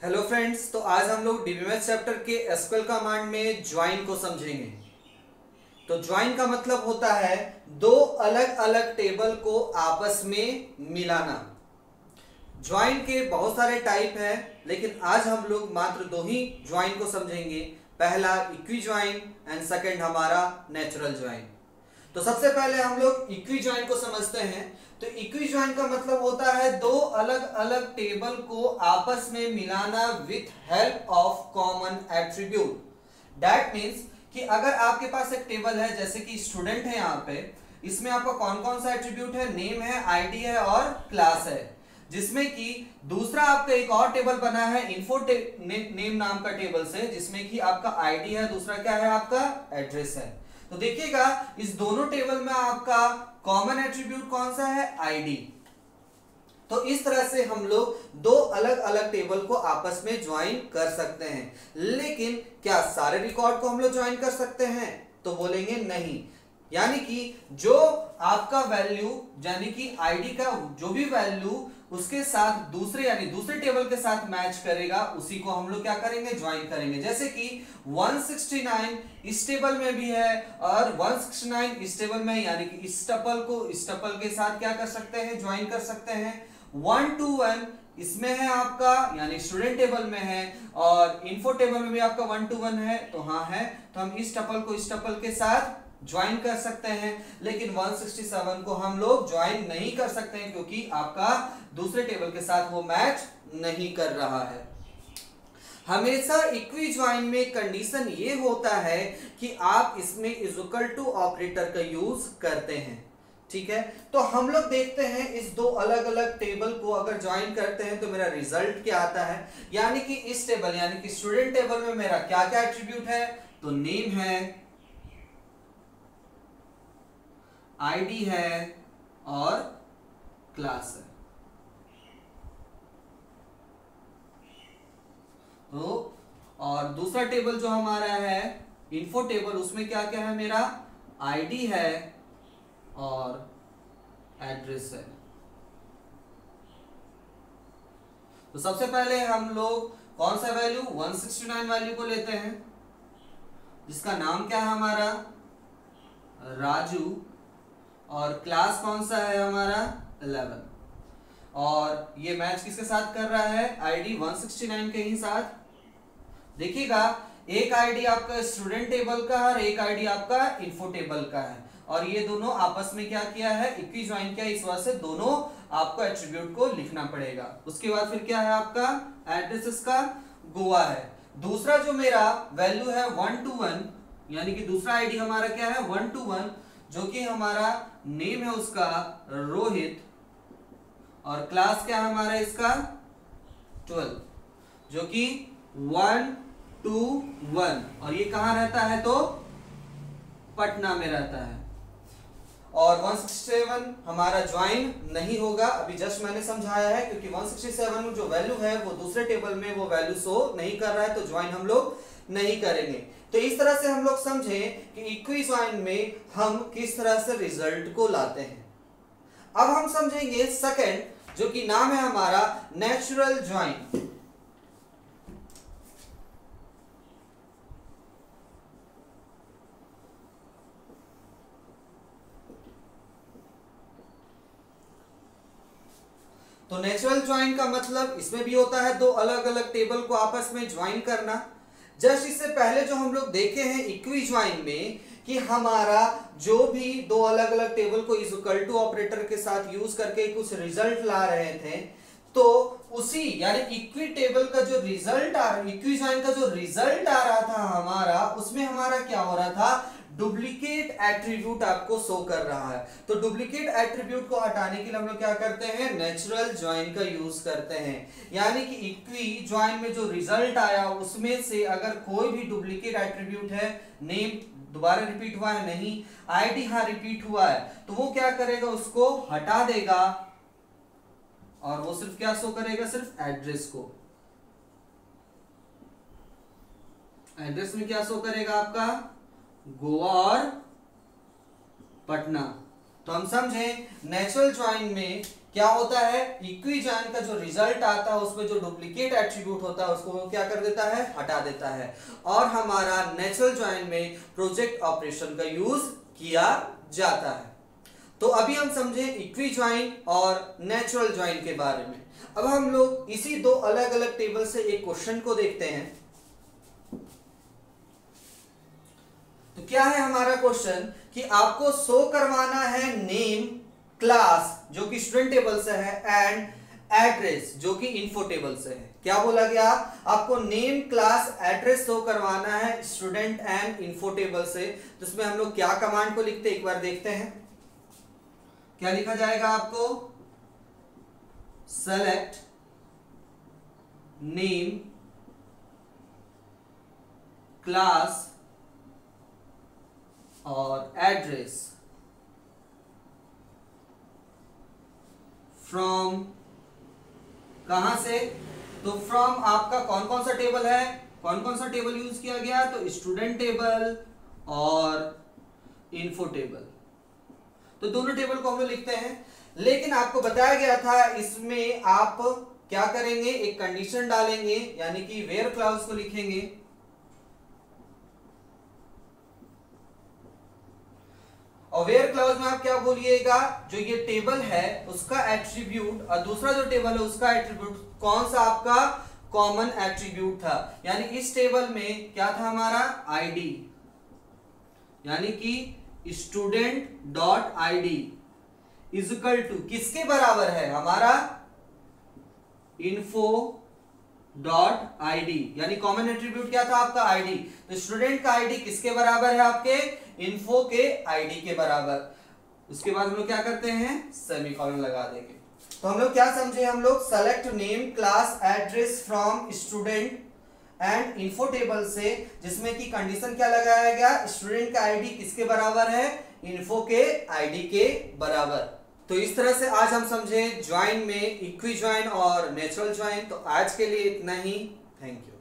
Hello friends, तो आज हम लोग डीबीएमएस चैप्टर के एसक्यूएल कमांड में ज्वाइन को समझेंगे। तो ज्वाइन का मतलब होता है दो अलग अलग टेबल को आपस में मिलाना। ज्वाइन के बहुत सारे टाइप हैं, लेकिन आज हम लोग मात्र दो ही ज्वाइन को समझेंगे। पहला इक्वी ज्वाइन एंड सेकंड हमारा नेचुरल ज्वाइन। तो सबसे पहले हम लोग इक्वी ज्वाइन को समझते हैं। तो इक्वी ज्वाइन का मतलब होता है दो अलग अलग टेबल को आपस में मिलाना with help of common attribute. That means कि अगर आपके पास एक टेबल है, जैसे कि स्टूडेंट है, यहाँ पे इसमें आपका कौन कौन सा एट्रीब्यूट है, नेम है, आईडी है और क्लास है। जिसमें कि दूसरा आपका एक और टेबल बना है इन्फो नेम नाम का टेबल से, जिसमें कि आपका आईडी है, दूसरा क्या है, आपका एड्रेस है। तो देखिएगा इस दोनों टेबल में आपका कॉमन एट्रीब्यूट कौन सा है, आईडी। तो इस तरह से हम लोग दो अलग अलग टेबल को आपस में ज्वाइन कर सकते हैं। लेकिन क्या सारे रिकॉर्ड को हम लोग ज्वाइन कर सकते हैं? तो बोलेंगे नहीं। यानी कि जो आपका वैल्यू, यानी कि आईडी का जो भी वैल्यू उसके साथ दूसरे यानी दूसरे टेबल के साथ मैच करेगा, उसी को हम लोग क्या करेंगे, ज्वाइन करेंगे। जैसे कि 169 इस टेबल में भी है और 169 इस टेबल में, यानी कि इस टपल को इस टपल के साथ क्या कर सकते हैं, ज्वाइन कर सकते हैं। 121 इसमें है आपका, यानी स्टूडेंट टेबल में है, और इन्फो टेबल में भी आपका 121 है, तो हाँ है, तो हम इस टपल को इस टपल के साथ ज्वाइन कर सकते हैं। लेकिन 167 को हम लोग ज्वाइन नहीं कर सकते हैं, क्योंकि आपका दूसरे टेबल के साथ वो मैच नहीं कर रहा है। हमेशा इक्वी ज्वाइन में कंडीशन ये होता है कि आप इसमें इज इक्वल टू ऑपरेटर का यूज करते हैं। ठीक है, तो हम लोग देखते हैं इस दो अलग अलग टेबल को अगर ज्वाइन करते हैं तो मेरा रिजल्ट क्या आता है। यानी कि इस टेबल यानी कि स्टूडेंट टेबल में मेरा क्या क्या एट्रीब्यूट है, तो नेम है, आईडी है और क्लास है। तो और दूसरा टेबल जो हमारा है इन्फो टेबल, उसमें क्या क्या है, मेरा आईडी है और एड्रेस है। तो सबसे पहले हम लोग कौन सा वैल्यू, 169 वैल्यू को लेते हैं, जिसका नाम क्या है हमारा, राजू, और क्लास कौन सा है हमारा, 11, और ये मैच किसके साथ कर रहा है, आईडी 169 के ही साथ। देखिएगा एक आईडी आपका स्टूडेंट टेबल का है और एक आईडी आपका इन्फो टेबल का है, और ये दोनों आपस में क्या किया है, इक्वी ज्वाइन किया। इस वजह से दोनों आपको एट्रीब्यूट को लिखना पड़ेगा। उसके बाद फिर क्या है, आपका एड्रेस इसका गोवा है। दूसरा जो मेरा वैल्यू है 121, यानी कि दूसरा आईडी हमारा क्या है, 121, जो कि हमारा नेम है उसका रोहित, और क्लास क्या है हमारा इसका 12, जो कि 121, और ये कहां रहता है, तो पटना में रहता है। और 167 हमारा ज्वाइन नहीं होगा, अभी जस्ट मैंने समझाया है, क्योंकि 167 जो वैल्यू है वो दूसरे टेबल में वो वैल्यू शो नहीं कर रहा है, तो ज्वाइन हम लोग नहीं करेंगे। तो इस तरह से हम लोग समझे कि इक्वी ज्वाइन में हम किस तरह से रिजल्ट को लाते हैं। अब हम समझेंगे सेकंड, जो कि नाम है हमारा नेचुरल ज्वाइन। तो नेचुरल ज्वाइन का मतलब इसमें भी होता है दो अलग अलग टेबल को आपस में ज्वाइन करना। जस्ट इससे पहले जो हम लोग देखे हैं इक्वी ज्वाइन में कि हमारा जो भी दो अलग अलग टेबल को इज इक्वल टू ऑपरेटर के साथ यूज करके कुछ रिजल्ट ला रहे थे, तो उसी यानी इक्वी टेबल का जो रिजल्ट इक्वी ज्वाइन का जो रिजल्ट आ रहा था हमारा, उसमें हमारा क्या हो रहा था, डुप्लीकेट एट्रीब्यूट आपको शो कर रहा है। तो डुप्लीकेट एट्रीब्यूट को हटाने के लिए हम लोग क्या करते हैं, नेचुरल ज्वाइन का यूज करते हैं। यानी कि इक्वी ज्वाइन में जो रिजल्ट आया उसमें से अगर कोई भी डुप्लीकेट एट्रीब्यूट है, नेम दोबारा रिपीट हुआ है नहीं, आईडी हाँ रिपीट हुआ है, तो वो क्या करेगा, उसको हटा देगा और वो सिर्फ क्या शो करेगा, सिर्फ एड्रेस को। एड्रेस में क्या शो करेगा, आपका गोवा और पटना। तो हम समझे नेचुरल ज्वाइन में क्या होता है, इक्वी जॉइन का जो रिजल्ट आता है उसमें जो डुप्लीकेट एट्रीब्यूट होता है उसको वो क्या कर देता है, हटा देता है। और हमारा नेचुरल जॉइन में प्रोजेक्ट ऑपरेशन का यूज किया जाता है। तो अभी हम समझे इक्वी जॉइन और नेचुरल जॉइन के बारे में। अब हम लोग इसी दो अलग अलग टेबल से एक क्वेश्चन को देखते हैं। तो क्या है हमारा क्वेश्चन कि आपको शो करवाना है नेम क्लास जो कि स्टूडेंट टेबल से है एंड एड्रेस जो कि इन्फो टेबल से है। क्या बोला गया, आपको नेम क्लास एड्रेस शो करवाना है स्टूडेंट एंड इन्फो टेबल से। तो इसमें हम लोग क्या कमांड को लिखते हैं एक बार देखते हैं। क्या लिखा जाएगा आपको, सेलेक्ट नेम क्लास और एड्रेस फ्रॉम, कहां से, तो फ्रॉम आपका कौन कौन सा टेबल है, कौन कौन सा टेबल यूज किया गया, तो स्टूडेंट टेबल और इन्फो टेबल। तो दोनों टेबल को हम लोग लिखते हैं। लेकिन आपको बताया गया था इसमें आप क्या करेंगे, एक कंडीशन डालेंगे, यानी कि वेयर क्लाउज को लिखेंगे और वेयर क्लाउज में आप क्या बोलिएगा, जो ये टेबल है उसका एट्रीब्यूट और दूसरा जो टेबल है उसका एट्रीब्यूट कौन सा आपका कॉमन एट्रीब्यूट था। यानी इस टेबल में क्या था हमारा आईडी, यानी कि student dot ID is equal to किसके बराबर है, हमारा इन्फो डॉट आईडी, यानी कॉमन एट्रीब्यूट क्या था आपका आईडी। तो स्टूडेंट का आईडी किसके बराबर है, आपके इन्फो के आईडी के बराबर। उसके बाद हम लोग क्या करते हैं, सेमीकोलन लगा देंगे। तो हम लोग क्या समझे, हम लोग select name class address from student and info table से, जिसमें कि कंडीशन क्या लगाया गया, स्टूडेंट का आईडी किसके बराबर है, इन्फो के आईडी के बराबर। तो इस तरह से आज हम समझे ज्वाइन में इक्वी ज्वाइन और नेचुरल ज्वाइन। तो आज के लिए इतना ही, थैंक यू।